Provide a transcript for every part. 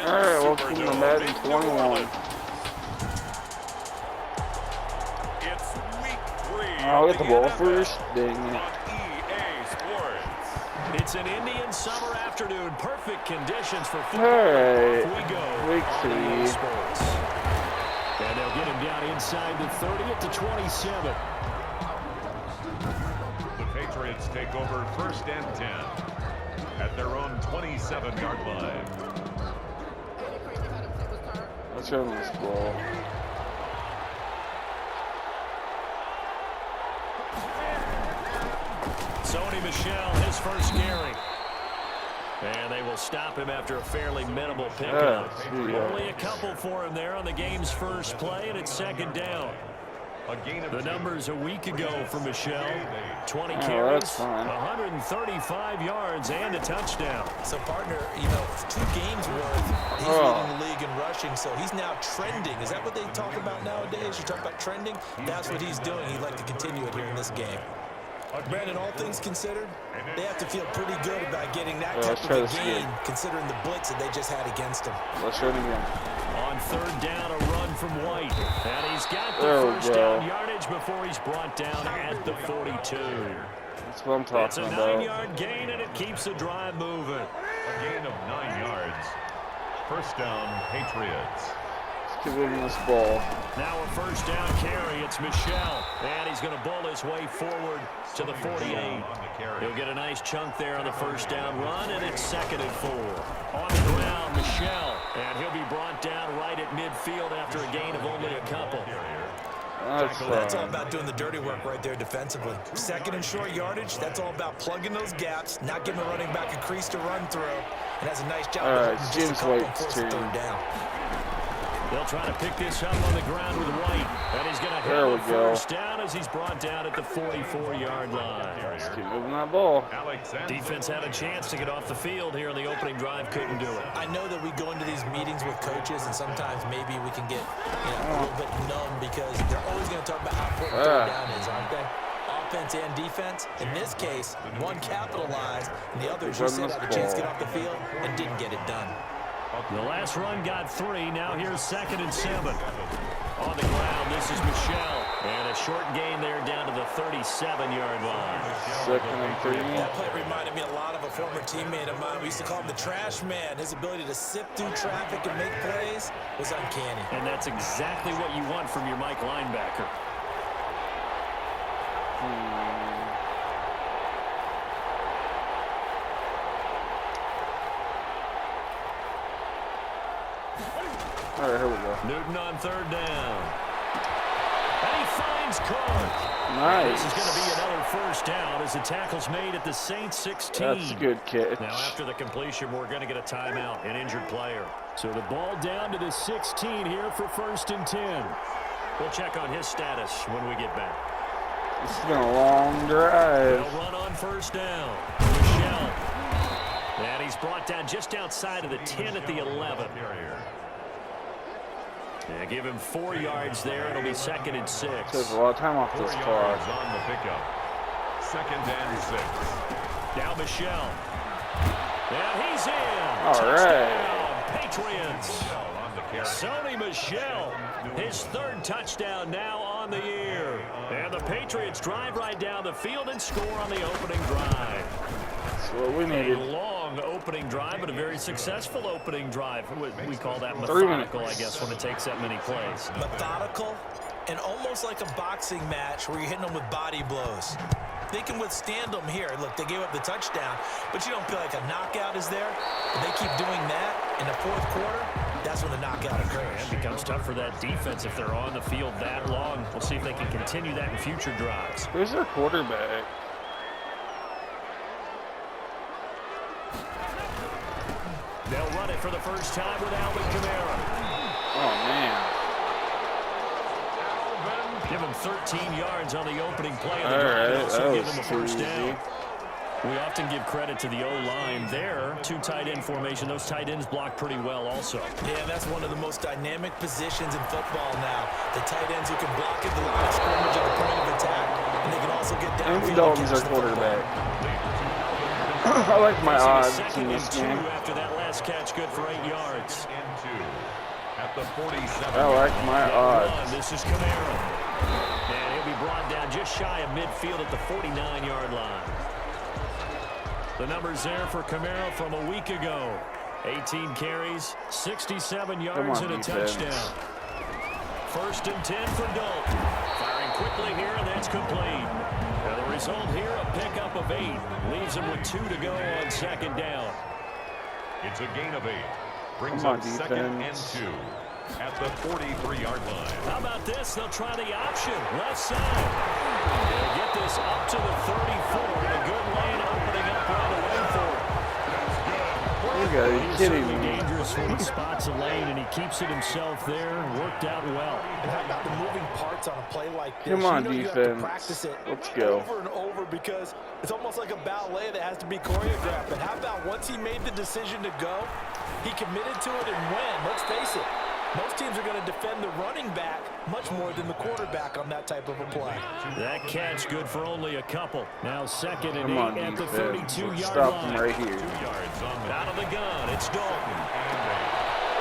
Alright, welcome to Madden 21. It's week 3. I'll get the ball first. Dang it. It's an Indian summer afternoon. Perfect conditions for football. Alright, we go. week 3. And they'll get him down inside the 30 at the 27. The Patriots take over 1st and 10 at their own 27-yard line. Let's run this ball. Sony Michel, his first carry. And they will stop him after a fairly minimal pickup. Only a couple for him there on the game's first play, and it's 2nd down. The numbers a week ago for Michel: 20 carries, 135 yards, and a touchdown. So, partner, you know, 2 games worth, he's leading the league in rushing, so he's now trending. Is that what they talk about nowadays? You talk about trending? That's what he's doing. He'd like to continue it here in this game. Brandon, all things considered, they have to feel pretty good about getting that type of a gain, considering the blitz that they just had against them. Let's run again. On 3rd down, a run from White. And he's got the first down yardage before he's brought down at the 42. That's what I'm talking about. It's a 9-yard gain, and it keeps the drive moving. A gain of 9 yards. 1st down, Patriots. Let's give him this ball. Now a 1st down carry. It's Michel. And he's going to bull his way forward to the 48. He'll get a nice chunk there on the 1st down run, and it's 2nd and 4. On the ground, Michel. And he'll be brought down right at midfield after a gain of only a couple. That's all about doing the dirty work right there defensively. 2nd and short yardage, that's all about plugging those gaps, not giving the running back a crease to run through. And that's a nice job. All right, James White's turn. 3rd down. They'll try to pick this up on the ground with White. And he's going to have a 1st down as he's brought down at the 44-yard line. Let's keep moving that ball. Defense had a chance to get off the field here in the opening drive. Couldn't do it. I know that we go into these meetings with coaches, and sometimes maybe we can get a little bit numb because they're always going to talk about how important 3rd down is, aren't they? Offense and defense. In this case, one capitalized, and the other, as you said, had a chance to get off the field and didn't get it done. The last run got 3. Now here's 2nd and 7. On the ground, this is Michel. And a short gain there down to the 37-yard line. 2nd and 3. That play reminded me a lot of a former teammate of mine. We used to call him the trash man. His ability to sift through traffic and make plays was uncanny. And that's exactly what you want from your Mike linebacker. All right, here we go. Newton on 3rd down. And he finds Cook. Nice. This is going to be another 1st down as the tackle's made at the Saints 16. That's a good catch. Now after the completion, we're going to get a timeout, an injured player. So the ball down to the 16 here for 1st and 10. We'll check on his status when we get back. This has been a long drive. They'll run on 1st down. Michel. And he's brought down just outside of the 10 at the 11. Yeah, give him 4 yards there. It'll be 2nd and 6. Takes a lot of time off this clock. On the pickup. 2nd and 6. Now Michel. And he's in. All right. Patriots. Sony Michel. His 3rd touchdown now on the year. And the Patriots drive right down the field and score on the opening drive. That's what we needed. A long opening drive, but a very successful opening drive. We call that methodical, I guess, when it takes that many plays. Methodical and almost like a boxing match where you're hitting them with body blows. They can withstand them here. Look, they gave up the touchdown, but you don't feel like a knockout is there. But they keep doing that in the 4th quarter. That's when the knockout occurs. It becomes tough for that defense if they're on the field that long. We'll see if they can continue that in future drives. Where's their quarterback? They'll run it for the first time with Alvin Kamara. Oh, man. Give him 13 yards on the opening play. Of the All drive. Also right, give him a first down. We often give credit to the O-line there. 2 tight end formation. Those tight ends block pretty well also. Yeah, that's one of the most dynamic positions in football now. The tight ends who can block at the line of scrimmage at the point of attack, and they can also get down. Andy Dalton's our quarterback. I like my Facing a odds second in and this 2 game. after that last catch, good for 8 yards. And 2 at the 47. I like my odds. This is Camaro. And he'll be brought down just shy of midfield at the 49-yard line. The numbers there for Camaro from a week ago. 18 carries, 67 yards, and a touchdown. 1st and 10 for Dalton. Firing quickly here, and that's complete. Now the result here, a pickup of 8. Leaves him with 2 to go on 2nd down. It's a gain of 8. Brings up 2nd and 2 at the 43-yard line. How about this? They'll try the option. Left side. They'll get this up to the 34. And a good lane opening up right away for him. You gotta be He's kidding certainly me. dangerous when he spots a lane, and he keeps it himself there. Worked out well. And how about the moving parts on a play like this? Come on, you know, you have defense. to practice it Let's go. over and over because it's almost like a ballet that has to be choreographed. But how about once he made the decision to go, he committed to it and went. Let's face it. Most teams are going to defend the running back much more than the quarterback on that type of a play. That catch good for only a couple. Now 2nd and Come on, 8 at the defense. 32-yard Stop line. them right here. 2 yards on the Out of the gun, it's Dalton.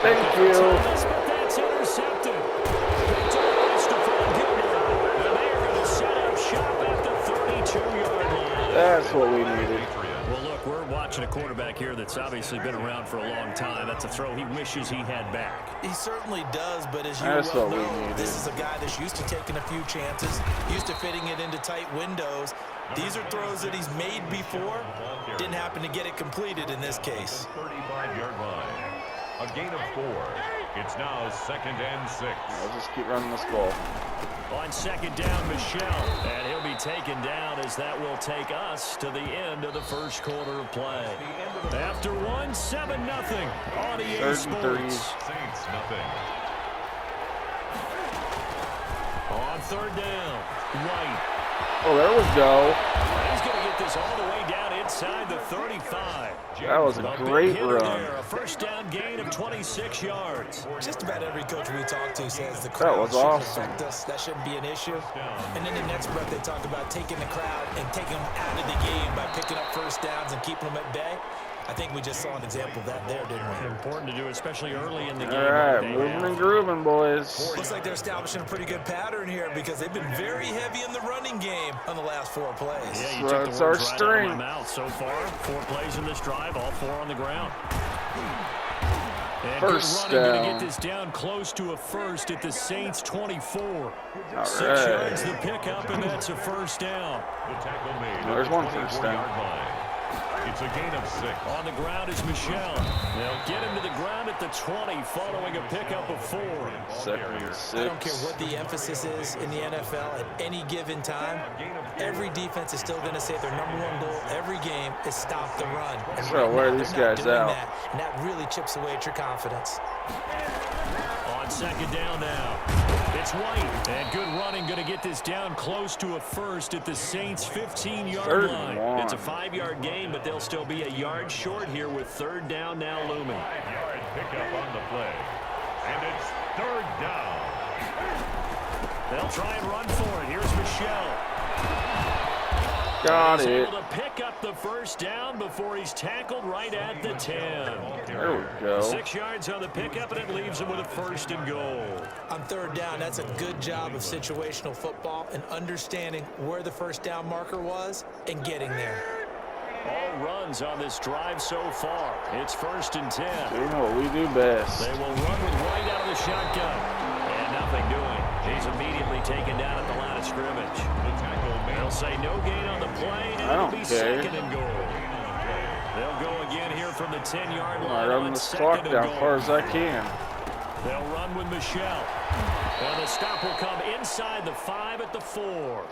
Thank you. But that's intercepted. Picked up by Stephon Gilmore. And they are going to set up shop at the 32-yard line. That's what we needed. Well, look, we're watching a quarterback here that's obviously been around for a long time. That's a throw he wishes he had back. He certainly does, but as you That's well what we know, needed. this is a guy that's used to taking a few chances, used to fitting it into tight windows. These are throws that he's made before. Didn't happen to get it completed in this case. 35-yard line. A gain of 4. It's now 2nd and 6. I'll just keep running this ball. On 2nd down, Michelle. And he'll be taken down as that will take us to the end of the first quarter of play. After 1, 7-0 on EA 33. Sports. Saints, nothing. On 3rd down, White. Oh, there we go. He's going to get this all the way down inside the 35. That was a big great hitter run. there, a 1st down gain of 26 yards. Just about every coach we talk to says the That crowd was shouldn't awesome. affect us. That shouldn't be an issue. And then the next breath they talk about taking the crowd and taking them out of the game by picking up 1st downs and keeping them at bay. I think we just saw an example of that there, didn't we? Important to do, especially early in the game. All right, They moving have. and grooving, boys. Looks like they're establishing a pretty good pattern here because they've been very heavy in the running game on the last 4 plays. Yeah, you That's took the our words right out of my strength. mouth so far. 4 plays in this drive, all 4 on the ground. And First good running, going to down. get this down close to a 1st at the Saints 24. All 6 right. yards the pickup, and that's a 1st down. The tackle made. There's at the one first down. 24-yard line. It's a gain of 6. On the ground is Michelle. They'll get him to the ground at the 20 following a pickup of 4. 2nd and 6. I don't care what the emphasis is in the NFL at any given time. Every defense is still going to say their #1 goal every game is stop the run. And So wear now these they're not guys doing out. that, and that really chips away at your confidence. On 2nd down now, it's White. And good running, going to get this down close to a 1st at the Saints' 15-yard 3rd line. and 1. It's a 5-yard gain, but they'll still be a yard short here with 3rd down now looming. 5-yard pickup on the play. And it's 3rd down. They'll try and run for it. Here's Michelle. Got He's it. able to pick up the 1st down before he's tackled right at the 10. There we go. 6 yards on the pickup, and it leaves him with a 1st and goal. On 3rd down, that's a good job of situational football and understanding where the 1st down marker was and getting there. All runs on this drive so far. It's 1st and 10. You know what we do best. They will run with White out of the shotgun. And nothing doing. He's immediately taken down at the line of scrimmage. The tackle made. They'll say no gain on the play, and I it'll don't be care. 2nd and goal. They'll go again here from the 10-yard I'm line running on this 2nd clock and down goal. as far as I can. They'll run with Michelle. And the stop will come inside the 5 at the 4.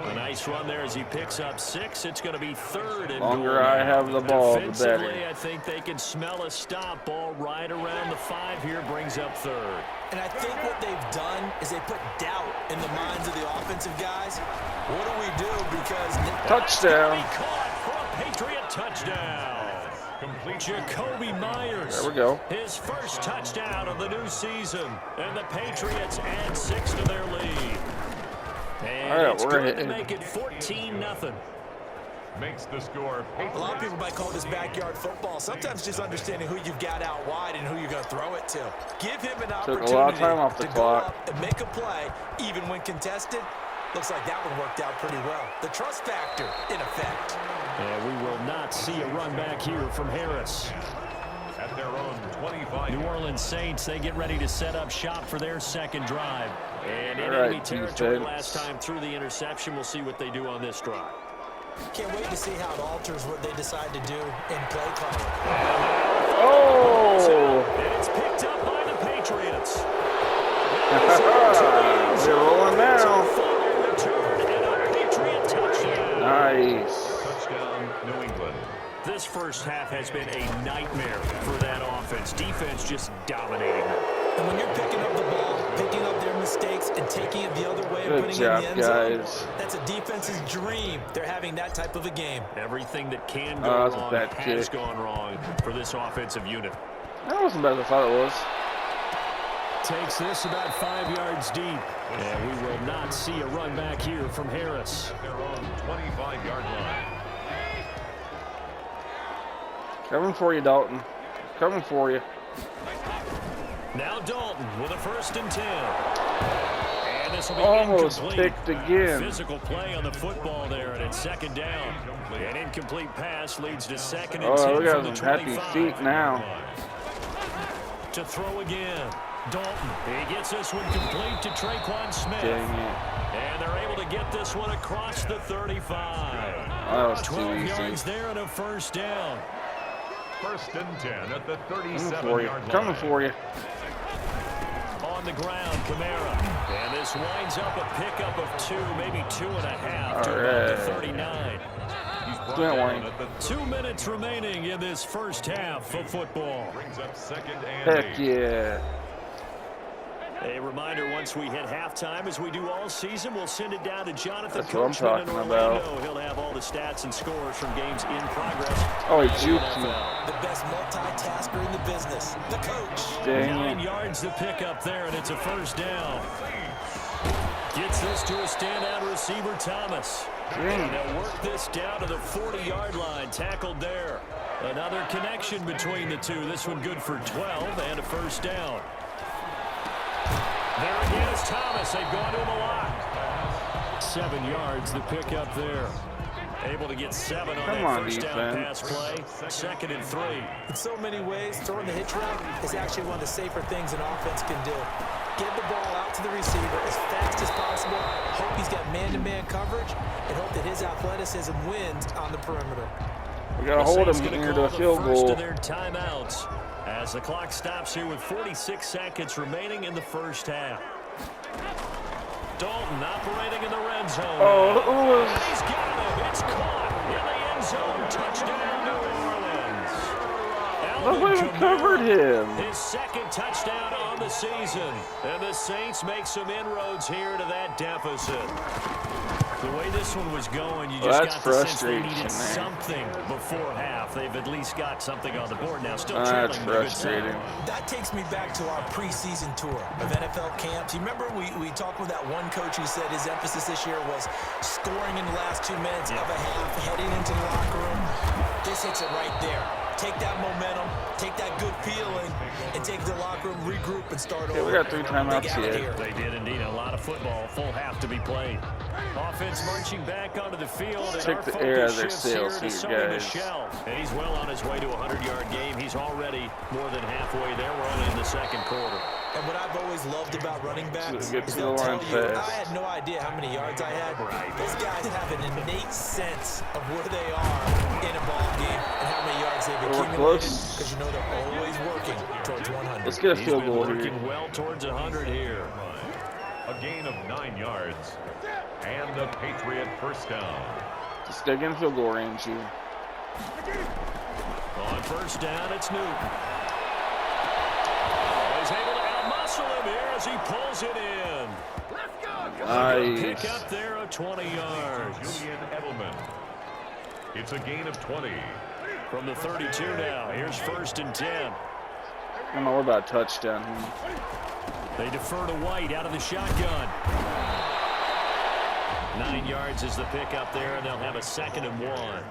A nice run there as he picks up 6. It's going to be 3rd and Longer goal. I have the ball, the Defensively, better. I think they can smell a stop ball right around the 5 here. Brings up 3rd. And I think what they've done is they put doubt in the minds of the offensive guys. What do we do? Because Touchdown. He caught for a Patriot touchdown. Complete. Jacoby Myers. There we go. His 1st touchdown of the new season. And the Patriots add 6 to their lead. And All right, it's we're going to hitting. make it 14-0. makes the score. A lot of people might call this backyard football. Sometimes just understanding who you've got out wide and who you're going to throw it to. Give him an opportunity Took a lot of time off the to clock. go up and make a play, even when contested. Looks like that one worked out pretty well. The trust factor in effect. And we will not see a run back here from Harris. At their own 25. New Orleans Saints, they get ready to set up shop for their second drive. And in All right, enemy territory defense. last time through the interception. We'll see what they do on this drive. Can't wait to see how it alters what they decide to do in play calling. Oh! And it's picked up by the Patriots. We're rolling now. And a Patriot touchdown. Nice. Touchdown, New England. This first half has been a nightmare for that offense. Defense just dominating them. And when you're picking up the ball, picking up their mistakes, and taking it the other way and Good putting job, it in the end guys. zone, that's a defense's dream. They're having that type of a game. Everything that can Oh, go that's a wrong bad has kick. gone wrong for this offensive unit. That wasn't bad as I thought it was. Takes this about 5 yards deep. And we will not see a run back here from Harris. At their own 25-yard line. Coming for you, Dalton. Coming for you. Now Dalton with a 1st and 10. And this will be Almost incomplete. picked again. Physical play on the football there, and it's 2nd down. An incomplete pass leads to 2nd and 10 Oh, we from got the some happy 25. feet now. To throw again. Dalton, he gets this one complete to Traquan Smith. Dang it. And they're able to get this one across the 35. That was too 12 easy. yards there and a 1st down. 1st and 10 at the Coming for you. 37-yard line. Coming for you. On the ground, Kamara. And this winds up a pickup of 2, maybe 2.5 to about the 39. He's brought Don't down worry. at the 2 minutes remaining in this first half of football. brings up 2nd and Heck 8. yeah. A reminder, once we hit halftime, as we do all season, we'll send it down to Jonathan That's what I'm Coachman in talking Orlando. about. He'll have all the stats and scores from games in progress. Oh, he in the juked me. NFL. The best multitasker in the business, the coach. Dang 9 it. yards to pick up there, and it's a 1st down. Gets this to a standout receiver, Thomas. Dang. And they'll work this down to the 40-yard line, tackled there. Another connection between the two. This one good for 12 and a 1st down. There again is Thomas. They've gone to him a lot. 7 yards to pick up there. Able to get 7 on Come that on, 1st down defense. pass play. 2nd and 3. In so many ways, throwing the hitch route is actually one of the safer things an offense can do. Get the ball out to the receiver as fast as possible, hope he's got man-to-man coverage, and hope that his athleticism wins on the perimeter. We got to hold him near the field First goal. of their timeouts as the clock stops here with 46 seconds remaining in the first half. Dalton operating in the red zone. Oh, And he's got him. It's caught in the end zone. Touchdown, New Orleans. nobody Alvin covered Kamara, him. his 2nd touchdown on the season. And the Saints make some inroads here to that deficit. The way this one was going, you just That's got the sense they frustrating, needed man. something before half. They've at least got something on the board now. Still That's trailing, but a good sign. frustrating. That takes me back to our preseason tour of NFL camps. You remember we talked with that one coach who said his emphasis this year was scoring in the last 2 minutes of a half, heading into the locker room. This hits it right there. Take that momentum, take that good feeling, and take the locker room, regroup, and start over. we got 3 timeouts They got it here. They did indeed. A lot of football. Full half to be played. Offense marching back onto the field. And Take our the air out of focus their shifts sails here to here, Sony guys. Michel. And he's well on his way to a 100-yard game. He's already more than halfway there. We're only in the 2nd quarter. And what I've always loved about running backs Get is to the they'll tell line you, fast. I had no idea how many yards I had. Those guys have an innate sense of where they are in a ball game and how many yards they've We're accumulated, close. because you know they're always working towards 100. Let's get a He's field been goal here. working well towards 100 here. A gain of 9 yards. And the Patriot 1st down. Just stay in field goal range here. On 1st down, it's Newton. He's able to outmuscle him here as he pulls it in. Pick Nice. up there of 20 yards. Julian Edelman. It's a gain of 20. From the 32 now. Here's 1st and 10. I'm all about touchdown here. They defer to White out of the shotgun. 9 yards is the pickup there, and they'll have a 2nd and 1.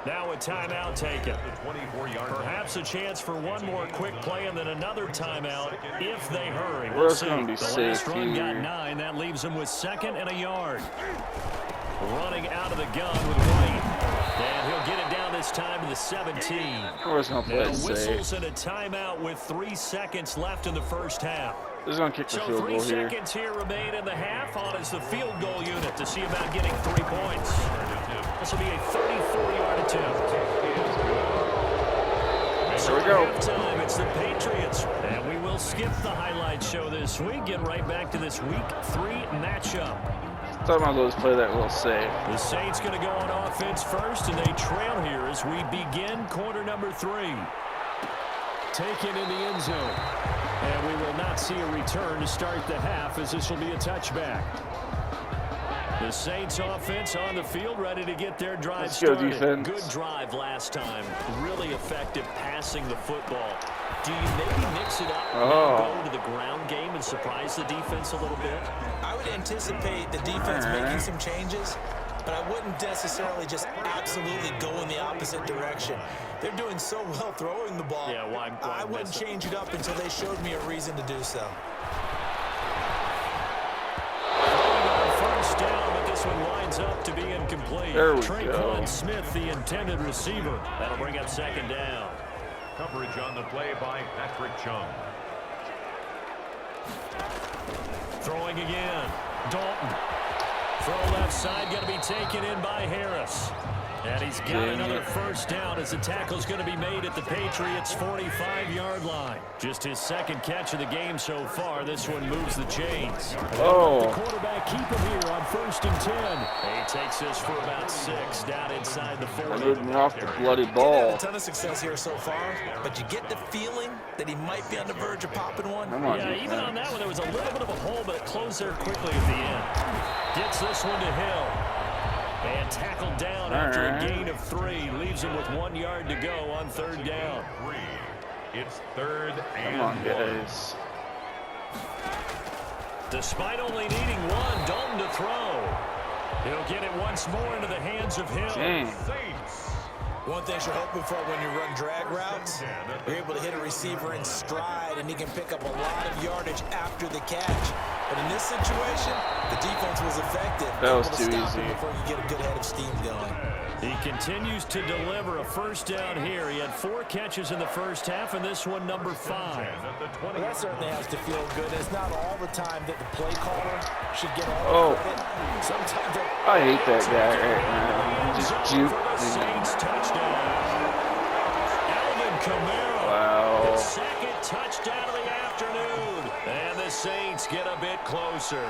Now a timeout taken. Perhaps a chance for one more quick play and then another timeout if they hurry. We'll see. The last run got 9. That leaves them with 2nd and a yard. Running out of the gun with White. And he'll get it down this time to the 17. Now whistles and a timeout with 3 seconds left in the first half. This is going to kick the field goal here. 3 seconds here remain in the half. On is the field goal unit to see about getting 3 points. This will be a 34-yard attempt. Here we go. Halftime, it's the Patriots. And we will skip the highlight show this week. Get right back to this Week 3 matchup. Talking about those play that will save. The Saints going to go on offense first, and they trail here as we begin quarter number 3. Taken in the end zone. And we will not see a return to start the half, as this will be a touchback. The Saints offense on the field, ready to get their drive started. Defense. Good drive last time. Really effective passing the football. Do you maybe mix it up and go to the ground game and surprise the defense a little bit? I would anticipate the defense making some changes, but I wouldn't necessarily just absolutely go in the opposite direction. They're doing so well throwing the ball. Yeah, why I wouldn't change it up until they showed me a reason to do so. First down, but this one winds up to be incomplete. There we Traquan Smith, the intended receiver. That'll bring up 2nd down. Coverage on the play by Patrick Chung. Throwing again. Dalton. Throw left side, going to be taken in by Harris. And he's got another first down as the tackle's going to be made at the Patriots' 45-yard line. Just his 2nd catch of the game so far. This one moves the chains. The quarterback keep him here on 1st and 10. He takes this for about 6 down inside the 40. Moving off the bloody ball. He's had a ton of success here so far, but you get the feeling that he might be on the verge of popping one. Yeah, even on that one, there was a little bit of a hole, but it closed there quickly at the end. Gets this one to Hill. And tackled down after a gain of 3. Leaves him with 1 yard to go on 3rd down. It's 3rd and 1. Come on, guys. Despite only needing 1, Dalton to throw. He'll get it once more into the hands of Hill. One thing you're hoping for when you run drag routes, you're able to hit a receiver in stride, and he can pick up a lot of yardage after the catch. But in this situation, the defense was effective. That was too stop easy. him before you get a good head of steam going. He continues to deliver a first down here. He had 4 catches in the first half, and this one number 5. Well, that certainly has to feel good. It's not all the time that the play caller should get all the credit. Sometimes I hate that guy right now. Just juke. Saints touchdown. Alvin Kamara. Wow. The 2nd touchdown of the afternoon. And the Saints get a bit closer.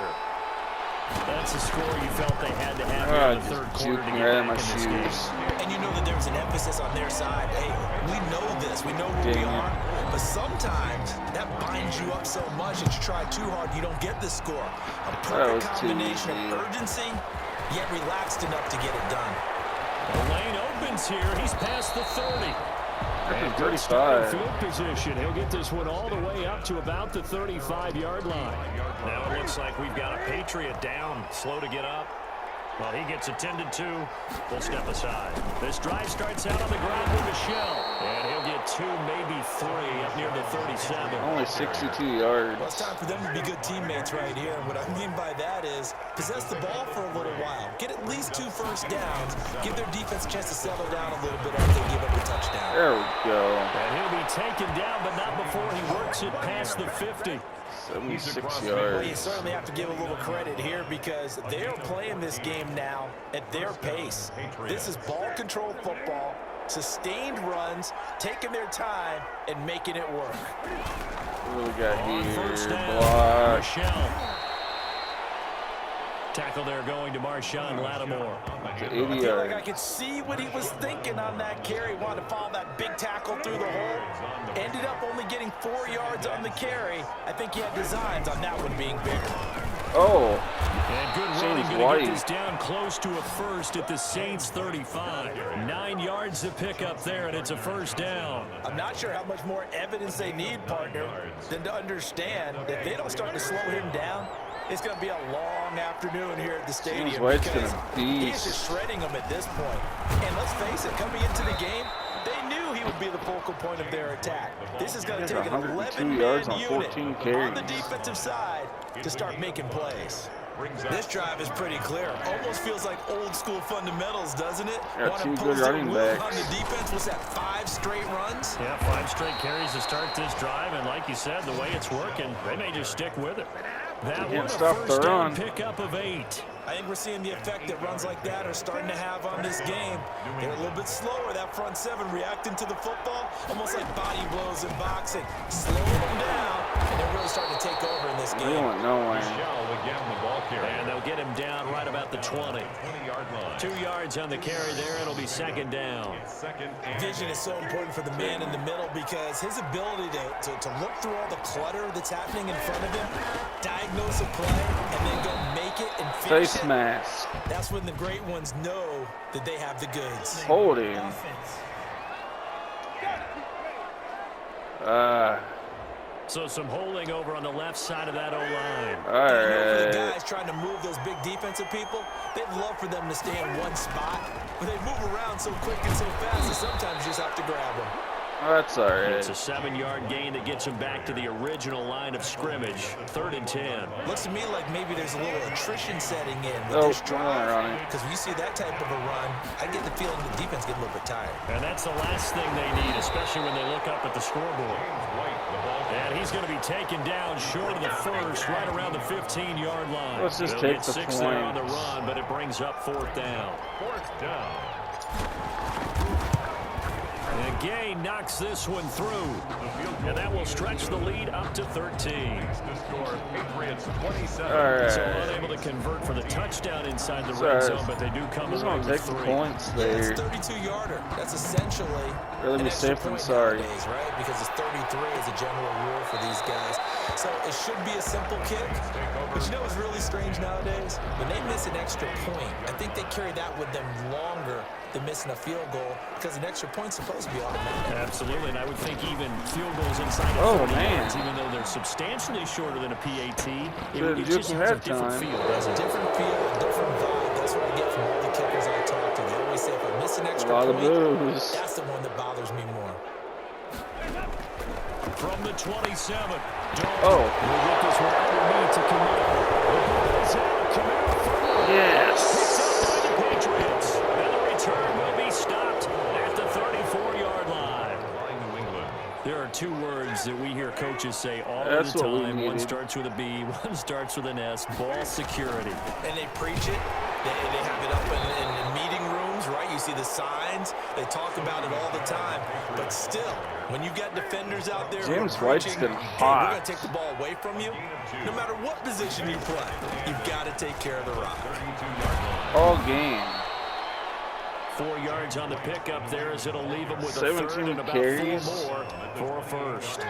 That's a score you felt they had to have here in the 3rd quarter to get back in this game. And you know that there's an emphasis on their side. Hey, we know this. We know who we are. But sometimes that binds you up so much that you try too hard, you don't get the score. A perfect combination of urgency, yet relaxed enough to get it done. The lane opens here. He's past the 30. And 35. Field position. He'll get this one all the way up to about the 35-yard line. Now it looks like we've got a Patriot down, slow to get up. Well, he gets attended to. We'll step aside. This drive starts out on the ground with Michelle. And he'll get 2, maybe 3 up near the 37. Only 62 yards. Well, it's time for them to be good teammates right here. And what I mean by that is possess the ball for a little while. Get at least 2 first downs. Give their defense a chance to settle down a little bit after they give up a touchdown. There we go. And he'll be taken down, but not before he works it past the 50. 76 Well, you yards. certainly have to give a little credit here because they're playing this game now at their pace. This is ball control football, sustained runs, taking their time, and making it work. What do we got here? First down, Block. Michelle. Tackle there going to Marshawn Lattimore. To 80 I feel like yards. I could see what he was thinking on that carry. Wanted to follow that big tackle through the hole. Ended up only getting 4 yards on the carry. I think he had designs on that one being bigger. Oh. And good running, going to get this down close to a first at the Saints 35. 9 yards to pick up there, and it's a first down. I'm not sure how much more evidence they need, partner, than to understand that if they don't start to slow him down, It's going to be a long afternoon here at the stadium. White's because gonna beast. He's just shredding them at this point. And let's face it, coming into the game, they knew he would be the focal point of their attack. This is going to take an 11-man unit on the defensive side to start making plays. This drive is pretty clear. Almost feels like old school fundamentals, doesn't it? Yeah, two good running backs. On the defense, what's that, 5 straight runs? Yeah, 5 straight carries to start this drive, and like you said, the way it's working, they may just stick with it. That one, a first down pickup of 8. I think we're seeing the effect that runs like that are starting to have on this game. They're a little bit slower, that front 7 reacting to the football, almost like body blows in boxing. Slow them down, and they're really starting to take over in this game. And they'll get him down right about the 20. 2 yards on the carry there. It'll be second down. Vision is so important for the man in the middle because his ability to look through all the clutter that's happening in front of him, diagnose a play, and then go make it and finish it. Mask. That's when the great ones know that they have the goods. Holding. So some holding over on the left side of that O-line. All right. For the guys trying to move those big defensive people, they'd love for them to stay in one spot, but they move around so quick and so fast that sometimes you just have to grab them. Oh, that's all right. It's a 7-yard gain that gets him back to the original line of scrimmage. 3rd and 10. Looks to me like maybe there's a little attrition setting in with this drive. Because when you see that type of a run, I get the feeling the defense get a little bit tired. And that's the last thing they need, especially when they look up at the scoreboard. And he's going to be taken down short of the first, right around the 15-yard line. Let's just They'll take get the 6 there on the run, but it brings up 4th down. 4th down. And Gay knocks this one through. And that will stretch the lead up to 13. Patriots 27. Right. So unable to convert for the touchdown inside the red zone, but they do come away with 3. Points there. Yeah, it's 32-yarder. That's essentially really be safe and sorry. Nowadays, right? Because it's 33 is a general rule for these guys. So it should be a simple kick. But you know what's really strange nowadays? When they miss an extra point, I think they carry that with them longer than missing a field goal because an extra point's supposed to be automatic. Absolutely, and I would think even field goals inside of 30 yards, even though they're substantially shorter than a PAT, it just has a different feel. It's a different feel, a different vibe. That's what I get from all the kickers I talk to. They always say if I miss an extra point, that's the one that bothers me more. From the 27. Oh. We'll get this one underneath to Camaro. Yes. Patriots. And the return will be stopped at the 34-yard line. There are 2 words that we hear coaches say all the time. One starts with a B, one starts with an S. Ball security. And they preach it. They have it up in meeting rooms, right? You see the signs. They talk about it all the time. But still, when you got defenders out there James who are White's preaching, been hey, hot. we're going to take the ball away from you, no matter what position you play, you've got to take care of the rock. All game. 4 yards on the pickup there as it'll leave them with a 17 third and about carries. 4 more for a first.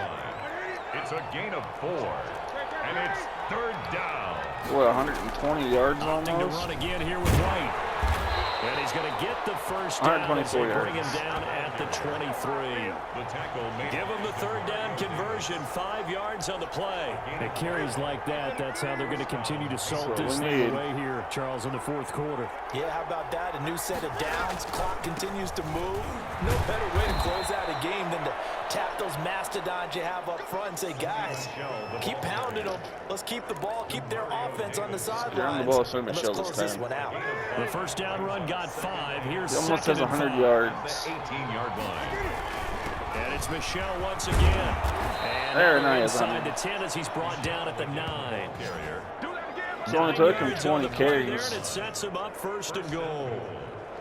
It's a gain of 4, and it's 3rd down. What, 120 yards almost? To run again here with White. And he's going to get the first down as they bring him down at the 23. The tackle made. Give him the 3rd down conversion, 5 yards on the play. It carries like that. That's how they're going to continue to salt this thing away here, Charles, in the 4th quarter. Yeah, how about that? A new set of downs. Clock continues to move. No better way to close out a game than to tap those mastodons you have up front and say, guys, keep pounding them. Let's keep the ball, keep their offense on the sidelines. Let's close this one out. The first down run got 5. Here's he almost has 100 5. yards. The 18-yard line. And it's Michelle once again. And there, nice. Inside the 10 as he's brought down at the 9. It's only took him 20 carries. And it sets him up 1st and goal.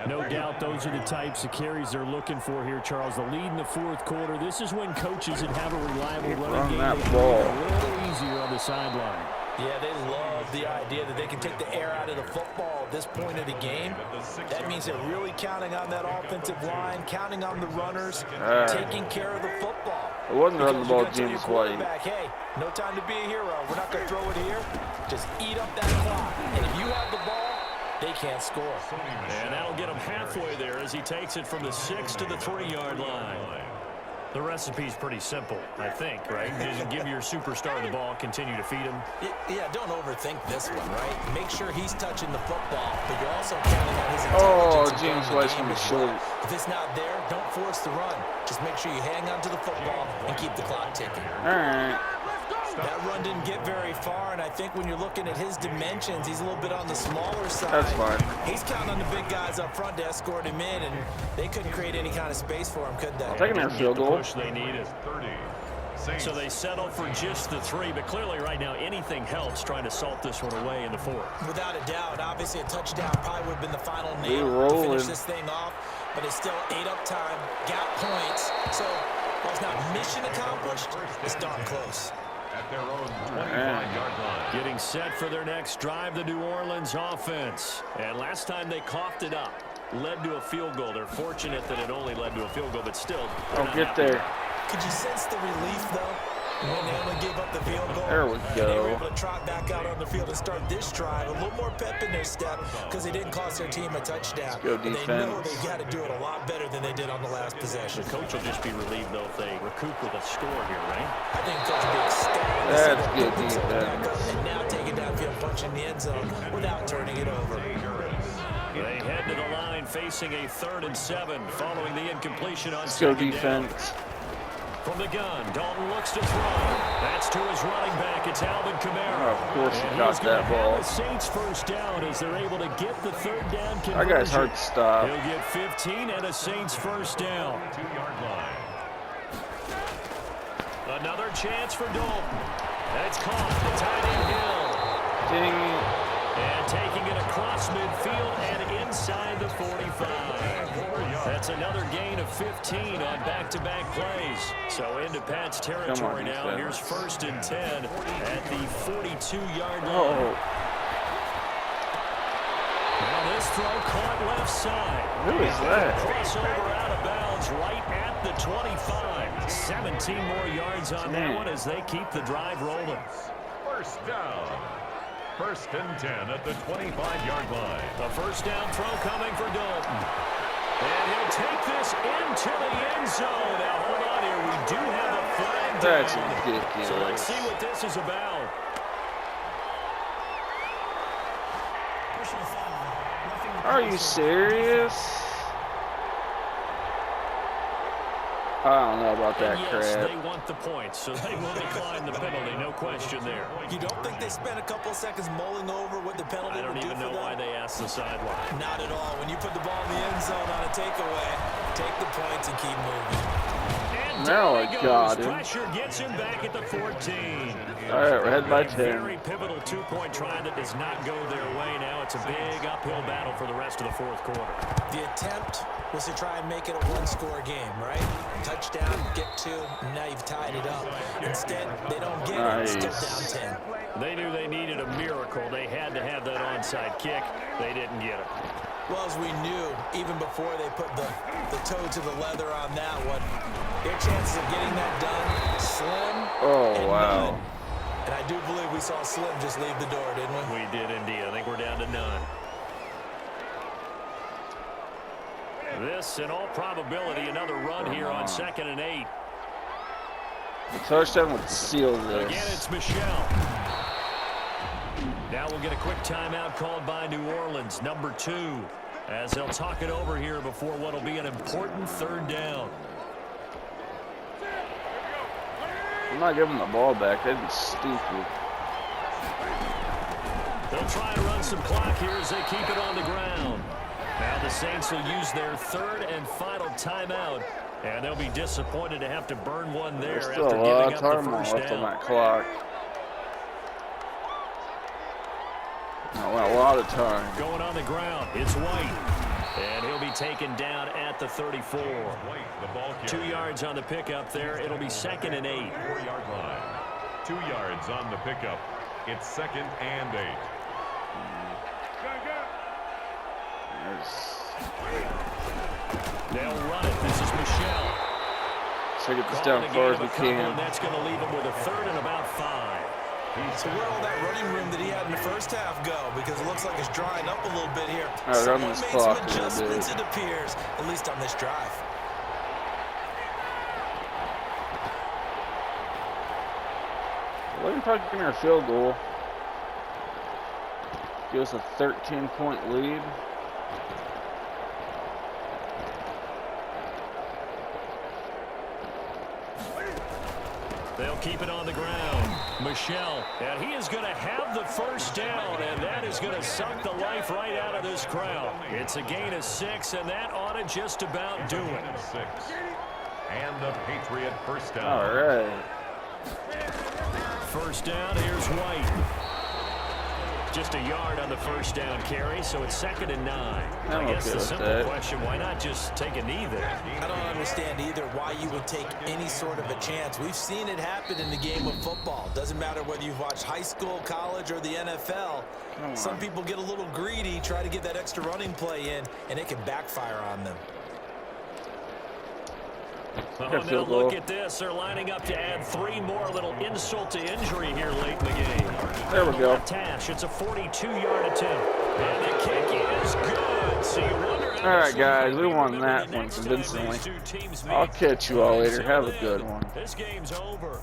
No doubt those are the types of carries they're looking for here, Charles. The lead in the 4th quarter. This is when coaches that have a reliable running game that make ball it a little easier on the sideline. Yeah, they love the idea that they can take the air out of the football at this point of the game. That means they're really counting on that offensive line, counting on the runners, taking care of the football. It wasn't on the ball, James White. Hey, no time to be a hero. We're not going to throw it here. Just eat up that clock. And if you have the ball, they can't score. And that'll get him halfway there as he takes it from the 6 to the 3-yard line. The recipe's pretty simple, I think, right? Just give your superstar the ball, continue to feed him. Yeah, don't overthink this one, right? Make sure he's touching the football, but you're also counting on his intelligence. Oh, James White's going to be short. If it's not there, don't force the run. Just make sure you hang on to the football and keep the clock ticking. All right. That run didn't get very far, and I think when you're looking at his dimensions, he's a little bit on the smaller side. That's fine. He's counting on the big guys up front to escort him in, and they couldn't create any kind of space for him, could they? Taking their field goal. Push they needed. 30. So they settle for just the 3, but clearly right now anything helps trying to salt this one away in the 4th. Without a doubt, obviously a touchdown probably would have been the final nail to finish this thing off, but it's still ate up time, got points, so while it's not mission accomplished, it's darn close. At their own 25-yard line. Getting set for their next drive, the New Orleans offense. And last time they coughed it up, led to a field goal. They're fortunate that it only led to a field goal, but still. I'll get there. Could you sense the relief, though, when they only gave up the field goal? There we And they were go. able to trot back out on the field and start this drive. A little more pep in their step because they didn't cost their team a touchdown. Go But they know defense. they got to do it a lot better than they did on the last possession. The coach will just be relieved, though, if they recoup with a score here, right? I think Coach will be ecstatic. to see That's them good pick this one back defense. up and now take it downfield, punching the end zone without turning it over. They head to the line facing a 3rd and 7 following the incompletion on Let's go 2nd down. defense. From the gun, Dalton looks to throw. That's to his running back. It's Alvin Kamara. Oh, of course he And got he's gonna that have ball. the Saints first down as they're able to get the 3rd down conversion. That guy's hard to stop. He'll get 15 and a Saints first down. 2-yard line. Another chance for Dalton. And it's caught. The tight end Hill. Ding. And taking it across midfield and inside the 45. That's another gain of 15 on back-to-back plays. So into Pat's territory now. Here's 1st and 10 at the 42-yard line. Oh, Now this throw caught left side. who is that? Crossover out of bounds right at the 25. 17 more yards on that one as they keep the drive rolling. First down. 1st and 10 at the 25-yard line. The first down throw coming for Dalton. And he'll take this into the end zone. Now, hold on here. We do have a flag That's down. ridiculous. So let's see what this is about. Are you serious? I don't know about that And yes, crap. they want the points, so they will decline the penalty. No question there. You don't think they spent a couple of seconds mulling over what the penalty I don't would do even for know them? why they asked the sideline. Not at all. When you put the ball in the end zone on a takeaway, take the points and keep moving. And Now down I he goes. got him. Pressure gets him back at the 14. All right, we're headed by A 10. very pivotal 2-point try that does not go their way. Now it's a big uphill battle for the rest of the 4th quarter. The attempt was to try and make it a one-score game, right? Touchdown, get 2, and now you've tied it up. Instead, they don't get it. Still Nice. down 10. They knew they needed a miracle. They had to have that onside kick. They didn't get it. Well, as we knew, even before they put the toe to the leather on that one, their chances of getting that done, slim Oh, and wow. none. And I do believe we saw Slim just leave the door, didn't we? We did indeed. I think we're down to none. This, in all probability, another run here on 2nd and 8. The touchdown would seal Again, this. it's Michelle. Now we'll get a quick timeout called by New Orleans, number 2, as they'll talk it over here before what will be an important 3rd down. I'm not giving the ball back. That'd be stupid. They'll try to run some clock here as they keep it on the ground. Now the Saints will use their 3rd and final timeout, and they'll be disappointed to have to burn one there There's after still a lot giving of up the time first left on down. that clock. A lot of time. Going on the ground, it's White, and he'll be taken down at the 34. White, the ball 2 carrier. yards on the pickup there. It'll be 2nd and 8. 4-yard line. 2 yards on the pickup. It's 2nd and 8. They'll run it. This is Michelle. So get this Calling down a far gain as of we a couple, can. and that's going to leave him with a 3rd and about 5. So where all that running room that he had in the first half go? Because it looks like it's drying up a little bit here. All right, run Someone this made clock some a little bit. adjustments, it appears, at least on this drive. Let him probably give me a field goal. Give us a 13-point lead. They'll keep it on the ground. Michelle, and he is going to have the first down, and that is going to suck the life right out of this crowd. It's a gain of 6, and that ought to just about do it. 6. And the Patriot first down. All right. First down, here's White. Just a yard on the first down carry, so it's 2nd and 9. I guess the simple question, why not just take a knee there? I don't understand either why you would take any sort of a chance. We've seen it happen in the game of football. Doesn't matter whether you've watched high school, college, or the NFL. Some people get a little greedy, try to get that extra running play in, and it can backfire on them. Oh, now look at this. They're lining up to add 3 more, a little insult to injury here late in the game. There we go. Attach. It's a 42-yard attempt. And the kick is good. So you wonder how all right, guys. We won that one convincingly. I'll catch you all later. Have a good one. This game's over.